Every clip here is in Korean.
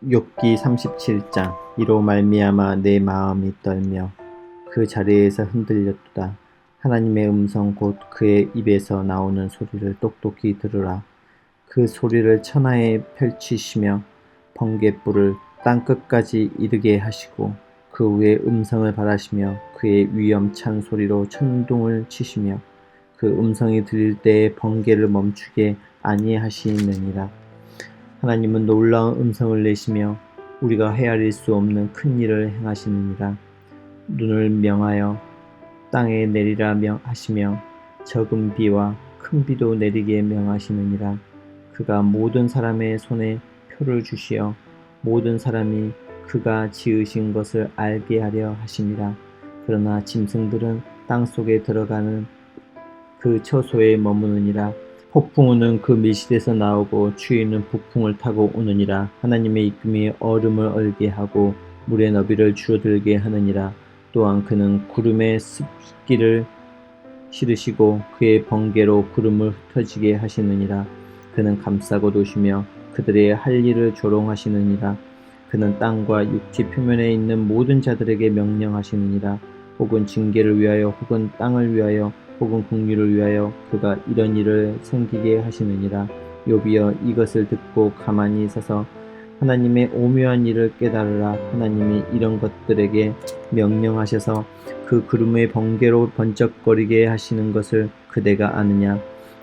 욥기 37장. 이로 말미암아 내 마음이 떨며 그 자리에서 흔들렸도다. 하나님의 음성 곧 그의 입에서 나오는 소리를 똑똑히 들으라. 그 소리를 천하에 펼치시며 번갯불을 땅끝까지 이르게 하시고 그 위에 음성을 발하시며 그의 위엄찬 소리로 천둥을 치시며 그 음성이 들릴 때에 번개를 멈추게 아니하시느니라. 하나님은 놀라운 음성을 내시며 우리가 헤아릴 수 없는 큰 일을 행하시느니라. 눈을 명하여 땅에 내리라 명하시며 적은 비와 큰 비도 내리게 명하시느니라. 그가 모든 사람의 손에 표를 주시어 모든 사람이 그가 지으신 것을 알게 하려 하심이라. 그러나 짐승들은 땅속에 들어가는 그 처소에 머무느니라. 폭풍우는 그 밀실에서 나오고 추위는 북풍을 타고 오느니라. 하나님의 이쁨이 얼음을 얼게 하고 물의 너비를 줄어들게 하느니라. 또한 그는 구름에 습기를 실으시고 그의 번개로 구름을 흩어지게 하시느니라. 그는 감싸고 도시며 그들의 할 일을 조롱하시느니라. 그는 땅과 육지 표면에 있는 모든 자들에게 명령하시느니라. 혹은 징계를 위하여 혹은 땅을 위하여 혹은 긍휼을 위하여 그가 이런 일을 생기게 하시느니라. 욥이여 이것을 듣고 가만히 서서 하나님의 오묘한 일을 깨달으라. 하나님이 이런 것들에게 명령하셔서 그 구름의 번개로 번쩍거리게 하시는 것을 그대가 아느냐.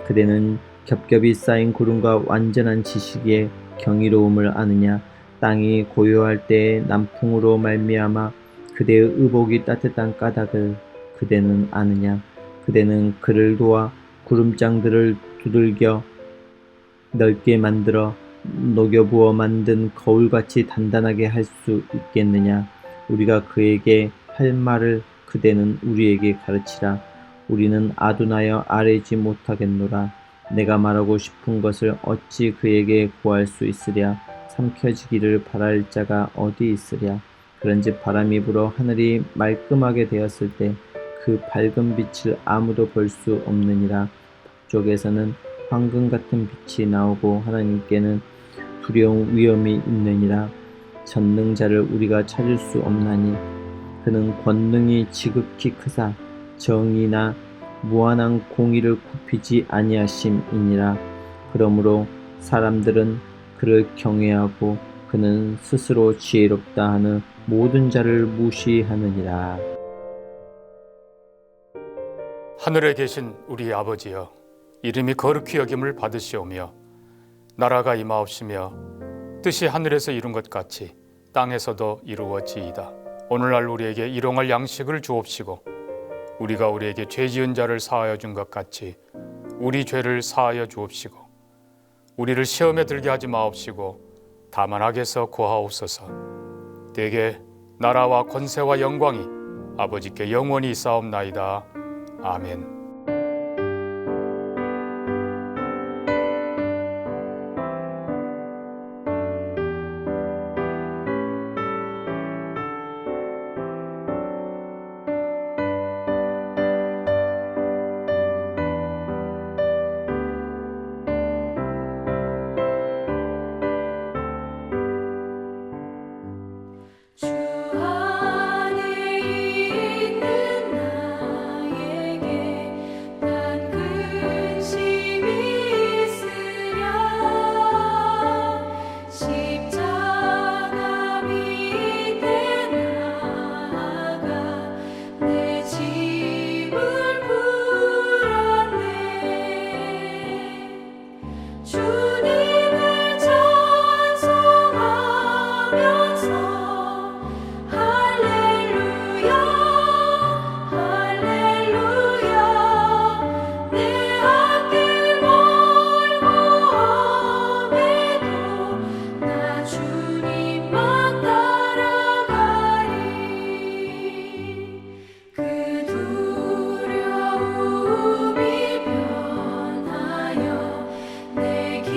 그대는 겹겹이 쌓인 구름과 완전한 지식의 경이로움을 아느냐. 땅이 고요할 때에 남풍으로 말미암아 그대의 의복이 따뜻한 까닭을 그대는 아느냐. 그대는 그를 도와 구름장들을 두들겨 넓게 만들어 녹여부어 만든 거울같이 단단하게 할 수 있겠느냐. 우리가 그에게 할 말을 그대는 우리에게 가르치라. 우리는 아둔하여 아뢰지 못하겠노라. 내가 말하고 싶은 것을 어찌 그에게 구할 수 있으랴. 삼켜지기를 바랄 자가 어디 있으랴. 그런즉 바람이 불어 하늘이 말끔하게 되었을 때 그 밝은 빛을 아무도 볼 수 없느니라. 북쪽에서는 황금 같은 빛이 나오고 하나님께는 두려운 위엄이 있느니라. 전능자를 우리가 찾을 수 없나니 그는 권능이 지극히 크사 정의나 무한한 공의를 굽히지 아니하심이니라. 그러므로 사람들은 그를 경외하고 그는 스스로 지혜롭다 하는 모든 자를 무시하느니라. 하늘에 계신 우리 아버지여, 이름이 거룩히 여김을 받으시오며 나라가 임하옵시며 뜻이 하늘에서 이룬 것 같이 땅에서도 이루어지이다. 오늘날 우리에게 일용할 양식을 주옵시고 우리가 우리에게 죄 지은 자를 사하여 준 것 같이 우리 죄를 사하여 주옵시고 우리를 시험에 들게 하지 마옵시고 다만 악에서 구하옵소서. 대개 나라와 권세와 영광이 아버지께 영원히 있사옵나이다. 아멘. 주 안에 있는 나에게 난 근심이 있으랴. 십자가 밑에 나아가 내 짐을 풀었네. 주님을 찬송하면서 그 두려움이 변하여 내 길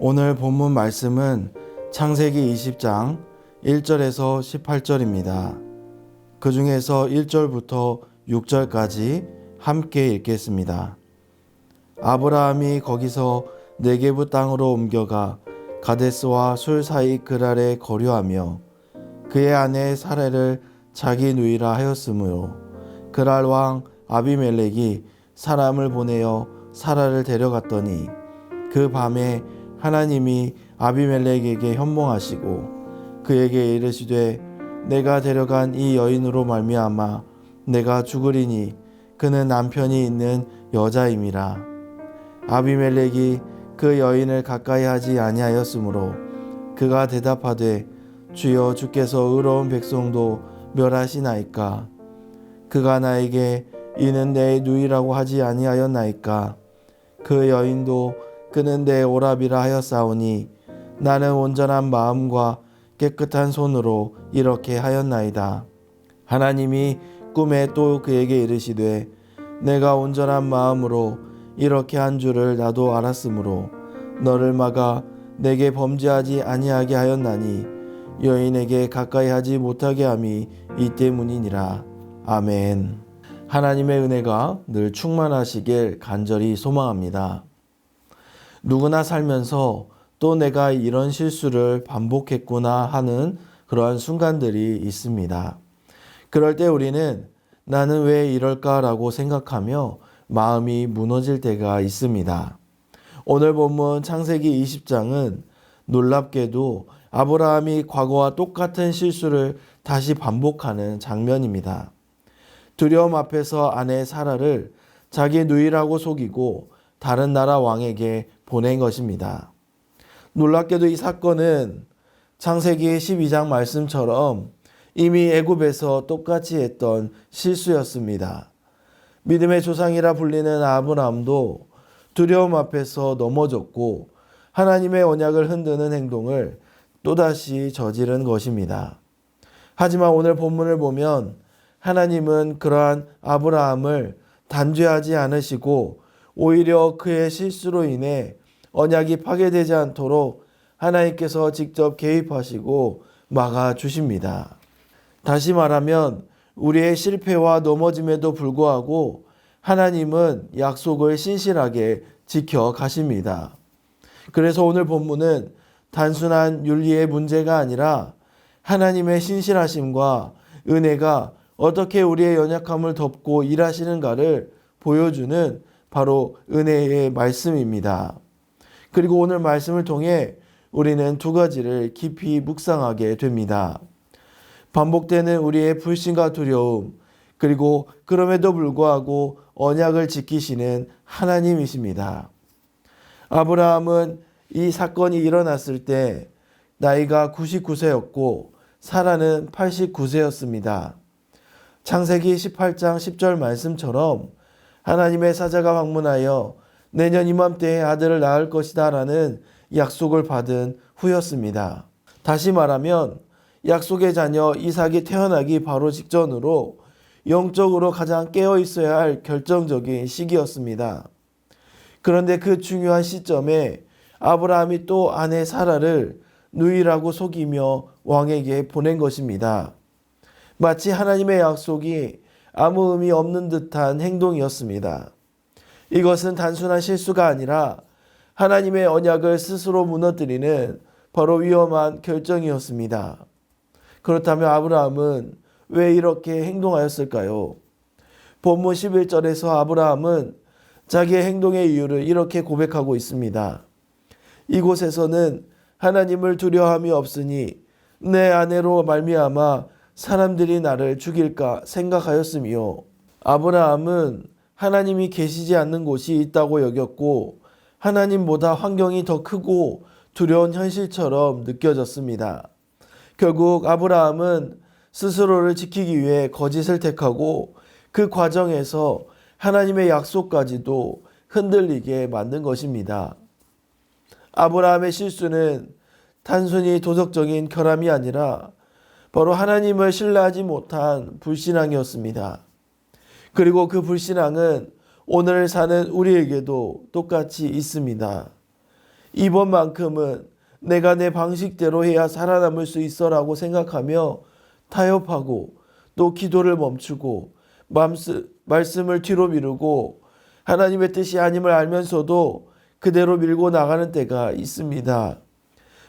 오늘 본문 말씀은 창세기 20장 1절에서 18절입니다. 그 중에서 1절부터 6절까지 함께 읽겠습니다. 아브라함이 거기서 네게부 땅으로 옮겨가 가데스와 술 사이 그랄에 거류하며 그의 아내 사레를 자기 누이라 하였으므로 그랄 왕 아비멜렉이 사람을 보내어 사라를 데려갔더니 그 밤에 하나님이 아비멜렉에게 현몽하시고 그에게 이르시되 내가 데려간 이 여인으로 말미암아 내가 죽으리니 그는 남편이 있는 여자임이라. 아비멜렉이 그 여인을 가까이 하지 아니하였으므로 그가 대답하되 주여 주께서 의로운 백성도 멸하시나이까. 그가 나에게 이는 내 누이라고 하지 아니하였나이까. 그 여인도 그는 내 오라비라 하였사오니 나는 온전한 마음과 깨끗한 손으로 이렇게 하였나이다. 하나님이 꿈에 또 그에게 이르시되 내가 온전한 마음으로 이렇게 한 줄을 나도 알았으므로 너를 막아 내게 범죄하지 아니하게 하였나니 여인에게 가까이 하지 못하게 함이 이 때문이니라. 아멘. 하나님의 은혜가 늘 충만하시길 간절히 소망합니다. 누구나 살면서 또 내가 이런 실수를 반복했구나 하는 그러한 순간들이 있습니다. 그럴 때 우리는 나는 왜 이럴까라고 생각하며 마음이 무너질 때가 있습니다. 오늘 본문 창세기 20장은 놀랍게도 아브라함이 과거와 똑같은 실수를 다시 반복하는 장면입니다. 두려움 앞에서 아내 사라를 자기 누이라고 속이고 다른 나라 왕에게 보낸 것입니다. 놀랍게도 이 사건은 창세기 12장 말씀처럼 이미 애굽에서 똑같이 했던 실수였습니다. 믿음의 조상이라 불리는 아브라함도 두려움 앞에서 넘어졌고 하나님의 언약을 흔드는 행동을 또다시 저지른 것입니다. 하지만 오늘 본문을 보면 하나님은 그러한 아브라함을 단죄하지 않으시고 오히려 그의 실수로 인해 언약이 파괴되지 않도록 하나님께서 직접 개입하시고 막아주십니다. 다시 말하면 우리의 실패와 넘어짐에도 불구하고 하나님은 약속을 신실하게 지켜가십니다. 그래서 오늘 본문은 단순한 윤리의 문제가 아니라 하나님의 신실하심과 은혜가 어떻게 우리의 연약함을 덮고 일하시는가를 보여주는 바로 은혜의 말씀입니다. 그리고 오늘 말씀을 통해 우리는 두 가지를 깊이 묵상하게 됩니다. 반복되는 우리의 불신과 두려움, 그리고 그럼에도 불구하고 언약을 지키시는 하나님이십니다. 아브라함은 이 사건이 일어났을 때 나이가 99세였고 사라는 89세였습니다. 창세기 18장 10절 말씀처럼 하나님의 사자가 방문하여 내년 이맘때에 아들을 낳을 것이다 라는 약속을 받은 후였습니다. 다시 말하면 약속의 자녀 이삭이 태어나기 바로 직전으로 영적으로 가장 깨어 있어야 할 결정적인 시기였습니다. 그런데 그 중요한 시점에 아브라함이 또 아내 사라를 누이라고 속이며 왕에게 보낸 것입니다. 마치 하나님의 약속이 아무 의미 없는 듯한 행동이었습니다. 이것은 단순한 실수가 아니라 하나님의 언약을 스스로 무너뜨리는 바로 위험한 결정이었습니다. 그렇다면 아브라함은 왜 이렇게 행동하였을까요? 본문 11절에서 아브라함은 자기의 행동의 이유를 이렇게 고백하고 있습니다. 이곳에서는 하나님을 두려움이 없으니 내 아내로 말미암아 사람들이 나를 죽일까 생각하였으며, 아브라함은 하나님이 계시지 않는 곳이 있다고 여겼고 하나님보다 환경이 더 크고 두려운 현실처럼 느껴졌습니다. 결국 아브라함은 스스로를 지키기 위해 거짓을 택하고 그 과정에서 하나님의 약속까지도 흔들리게 만든 것입니다. 아브라함의 실수는 단순히 도덕적인 결함이 아니라 바로 하나님을 신뢰하지 못한 불신앙이었습니다. 그리고 그 불신앙은 오늘 사는 우리에게도 똑같이 있습니다. 이번만큼은 내가 내 방식대로 해야 살아남을 수 있어라고 생각하며 타협하고 또 기도를 멈추고 말씀을 뒤로 미루고 하나님의 뜻이 아님을 알면서도 그대로 밀고 나가는 때가 있습니다.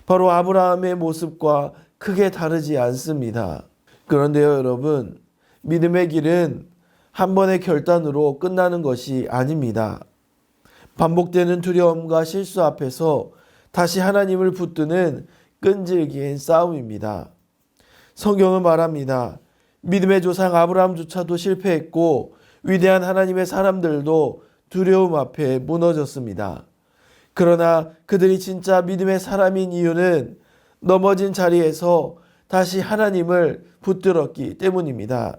바로 아브라함의 모습과 크게 다르지 않습니다. 그런데요, 여러분, 믿음의 길은 한 번의 결단으로 끝나는 것이 아닙니다. 반복되는 두려움과 실수 앞에서 다시 하나님을 붙드는 끈질긴 싸움입니다. 성경은 말합니다. 믿음의 조상 아브라함조차도 실패했고 위대한 하나님의 사람들도 두려움 앞에 무너졌습니다. 그러나 그들이 진짜 믿음의 사람인 이유는 넘어진 자리에서 다시 하나님을 붙들었기 때문입니다.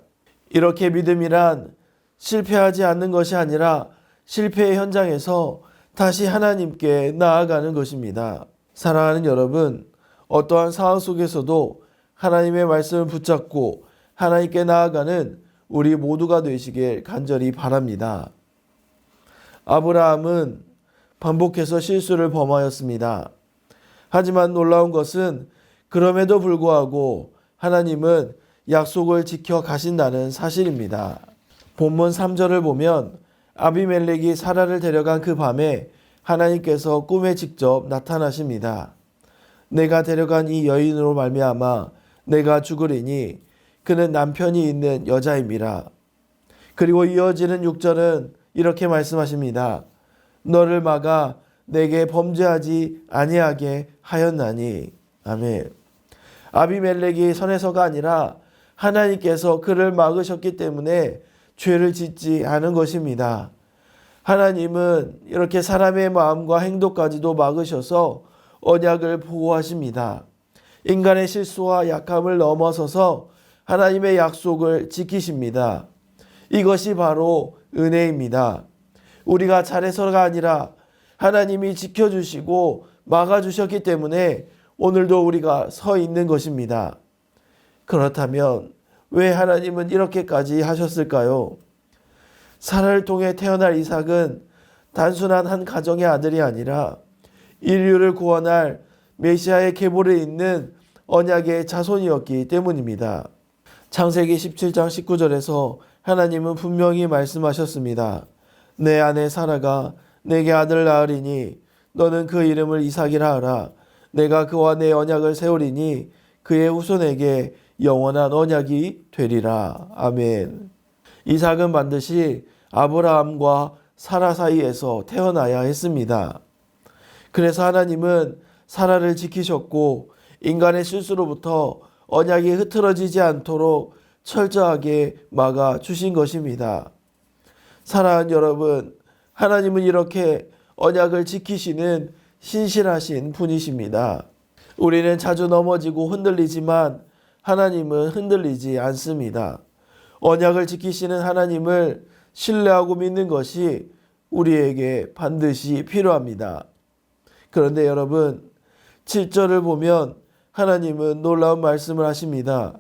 이렇게 믿음이란 실패하지 않는 것이 아니라 실패의 현장에서 다시 하나님께 나아가는 것입니다. 사랑하는 여러분, 어떠한 상황 속에서도 하나님의 말씀을 붙잡고 하나님께 나아가는 우리 모두가 되시길 간절히 바랍니다. 아브라함은 반복해서 실수를 범하였습니다. 하지만 놀라운 것은 그럼에도 불구하고 하나님은 약속을 지켜 가신다는 사실입니다. 본문 3절을 보면 아비멜렉이 사라를 데려간 그 밤에 하나님께서 꿈에 직접 나타나십니다. 내가 데려간 이 여인으로 말미암아 내가 죽으리니 그는 남편이 있는 여자임이라. 그리고 이어지는 6절은 이렇게 말씀하십니다. 너를 막아 내게 범죄하지 아니하게 하였나니. 아멘. 아비멜렉이 선에서가 아니라 하나님께서 그를 막으셨기 때문에 죄를 짓지 않은 것입니다. 하나님은 이렇게 사람의 마음과 행동까지도 막으셔서 언약을 보호하십니다. 인간의 실수와 약함을 넘어서서 하나님의 약속을 지키십니다. 이것이 바로 은혜입니다. 우리가 잘해서가 아니라 하나님이 지켜주시고 막아주셨기 때문에 오늘도 우리가 서 있는 것입니다. 그렇다면 왜 하나님은 이렇게까지 하셨을까요? 사라를 통해 태어날 이삭은 단순한 한 가정의 아들이 아니라 인류를 구원할 메시아의 계보를 잇는 언약의 자손이었기 때문입니다. 창세기 17장 19절에서 하나님은 분명히 말씀하셨습니다. 내 아내 사라가 내게 아들을 낳으리니 너는 그 이름을 이삭이라 하라. 내가 그와 내 언약을 세우리니 그의 후손에게 영원한 언약이 되리라. 아멘. 이삭은 반드시 아브라함과 사라 사이에서 태어나야 했습니다. 그래서 하나님은 사라를 지키셨고 인간의 실수로부터 언약이 흐트러지지 않도록 철저하게 막아 주신 것입니다. 사랑하는 여러분, 하나님은 이렇게 언약을 지키시는 신실하신 분이십니다. 우리는 자주 넘어지고 흔들리지만 하나님은 흔들리지 않습니다. 언약을 지키시는 하나님을 신뢰하고 믿는 것이 우리에게 반드시 필요합니다. 그런데 여러분, 7절을 보면 하나님은 놀라운 말씀을 하십니다.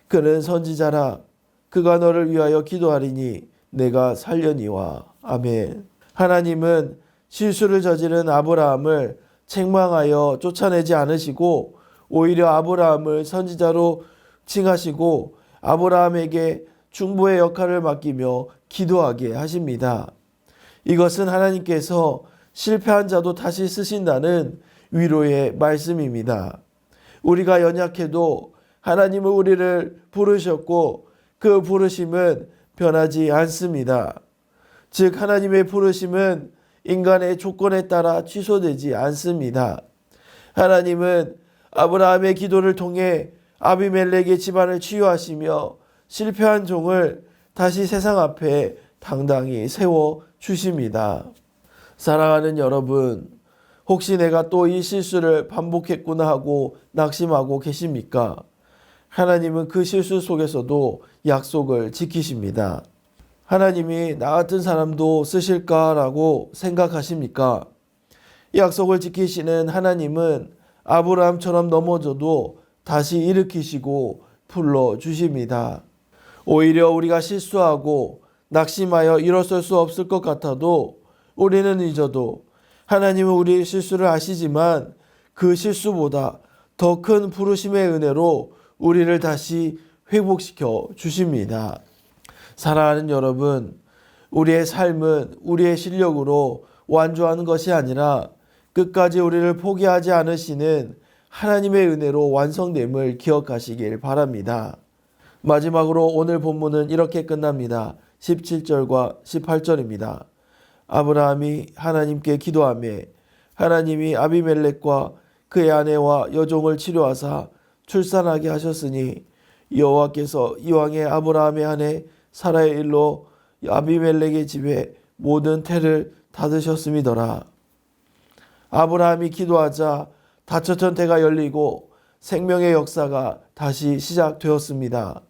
그는 선지자라. 그가 너를 위하여 기도하리니 내가 살려니와. 아멘. 하나님은 실수를 저지른 아브라함을 책망하여 쫓아내지 않으시고 오히려 아브라함을 선지자로 칭하시고 아브라함에게 중보의 역할을 맡기며 기도하게 하십니다. 이것은 하나님께서 실패한 자도 다시 쓰신다는 위로의 말씀입니다. 우리가 연약해도 하나님은 우리를 부르셨고 그 부르심은 변하지 않습니다. 즉 하나님의 부르심은 인간의 조건에 따라 취소되지 않습니다. 하나님은 아브라함의 기도를 통해 아비멜렉의 집안을 치유하시며 실패한 종을 다시 세상 앞에 당당히 세워 주십니다. 사랑하는 여러분, 혹시 내가 또 이 실수를 반복했구나 하고 낙심하고 계십니까? 하나님은 그 실수 속에서도 약속을 지키십니다. 하나님이 나 같은 사람도 쓰실까라고 생각하십니까? 약속을 지키시는 하나님은 아브라함처럼 넘어져도 다시 일으키시고 불러주십니다. 오히려 우리가 실수하고 낙심하여 일어설 수 없을 것 같아도 우리는 잊어도 하나님은 우리의 실수를 아시지만 그 실수보다 더 큰 부르심의 은혜로 우리를 다시 회복시켜 주십니다. 사랑하는 여러분, 우리의 삶은 우리의 실력으로 완주하는 것이 아니라 끝까지 우리를 포기하지 않으시는 하나님의 은혜로 완성됨을 기억하시길 바랍니다. 마지막으로 오늘 본문은 이렇게 끝납니다. 17절과 18절입니다. 아브라함이 하나님께 기도하며 하나님이 아비멜렉과 그의 아내와 여종을 치료하사 출산하게 하셨으니 여호와께서 이왕에 아브라함의 아내 사라의 일로 아비멜렉의 집에 모든 태를 닫으셨음이더라. 아브라함이 기도하자 닫혔던 태가 열리고 생명의 역사가 다시 시작되었습니다.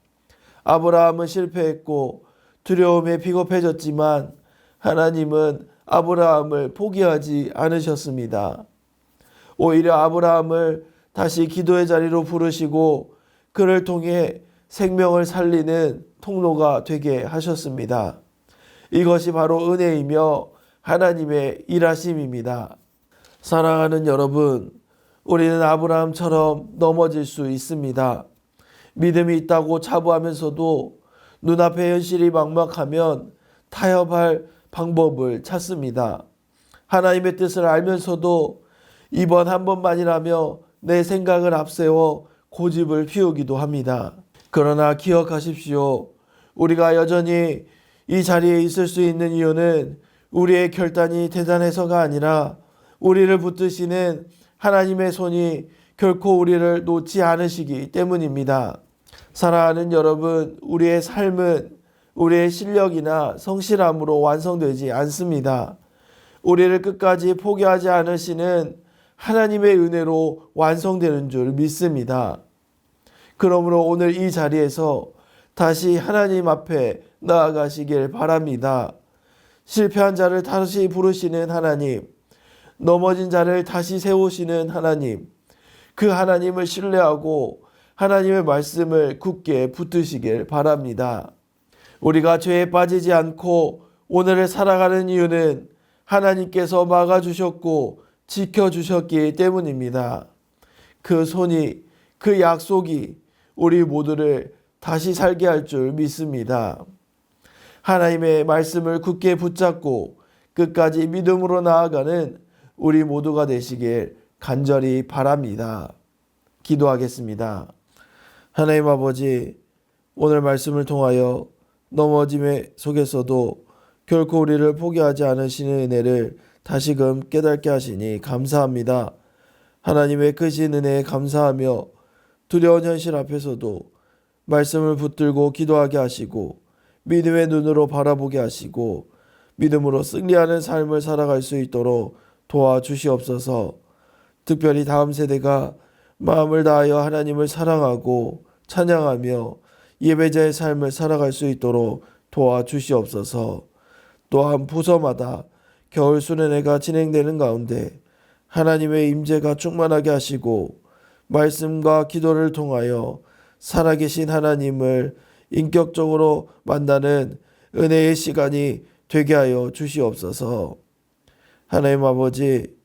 아브라함은 실패했고 두려움에 비겁해졌지만 하나님은 아브라함을 포기하지 않으셨습니다. 오히려 아브라함을 다시 기도의 자리로 부르시고 그를 통해 생명을 살리는 통로가 되게 하셨습니다. 이것이 바로 은혜이며 하나님의 일하심입니다. 사랑하는 여러분, 우리는 아브라함처럼 넘어질 수 있습니다. 믿음이 있다고 자부하면서도 눈앞의 현실이 막막하면 타협할 방법을 찾습니다. 하나님의 뜻을 알면서도 이번 한 번만이라며 내 생각을 앞세워 고집을 피우기도 합니다. 그러나 기억하십시오. 우리가 여전히 이 자리에 있을 수 있는 이유는 우리의 결단이 대단해서가 아니라 우리를 붙드시는 하나님의 손이 결코 우리를 놓지 않으시기 때문입니다. 사랑하는 여러분, 우리의 삶은 우리의 실력이나 성실함으로 완성되지 않습니다. 우리를 끝까지 포기하지 않으시는 하나님의 은혜로 완성되는 줄 믿습니다. 그러므로 오늘 이 자리에서 다시 하나님 앞에 나아가시길 바랍니다. 실패한 자를 다시 부르시는 하나님, 넘어진 자를 다시 세우시는 하나님, 그 하나님을 신뢰하고 하나님의 말씀을 굳게 붙드시길 바랍니다. 우리가 죄에 빠지지 않고 오늘을 살아가는 이유는 하나님께서 막아주셨고 지켜주셨기 때문입니다. 그 손이, 그 약속이 우리 모두를 다시 살게 할 줄 믿습니다. 하나님의 말씀을 굳게 붙잡고 끝까지 믿음으로 나아가는 우리 모두가 되시길 간절히 바랍니다. 기도하겠습니다. 하나님 아버지, 오늘 말씀을 통하여 넘어짐의 속에서도 결코 우리를 포기하지 않으시는 은혜를 다시금 깨닫게 하시니 감사합니다. 하나님의 크신 은혜에 감사하며 두려운 현실 앞에서도 말씀을 붙들고 기도하게 하시고 믿음의 눈으로 바라보게 하시고 믿음으로 승리하는 삶을 살아갈 수 있도록 도와주시옵소서. 특별히 다음 세대가 마음을 다하여 하나님을 사랑하고 찬양하며 예배자의 삶을 살아갈 수 있도록 도와주시옵소서. 또한 부서마다 겨울 수련회가 진행되는 가운데 하나님의 임재가 충만하게 하시고 말씀과 기도를 통하여 살아계신 하나님을 인격적으로 만나는 은혜의 시간이 되게 하여 주시옵소서. 하나님 아버지,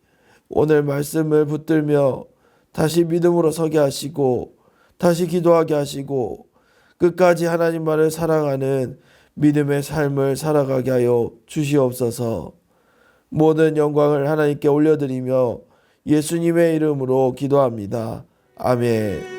오늘 말씀을 붙들며 다시 믿음으로 서게 하시고 다시 기도하게 하시고 끝까지 하나님만을 사랑하는 믿음의 삶을 살아가게 하여 주시옵소서. 모든 영광을 하나님께 올려드리며 예수님의 이름으로 기도합니다. 아멘.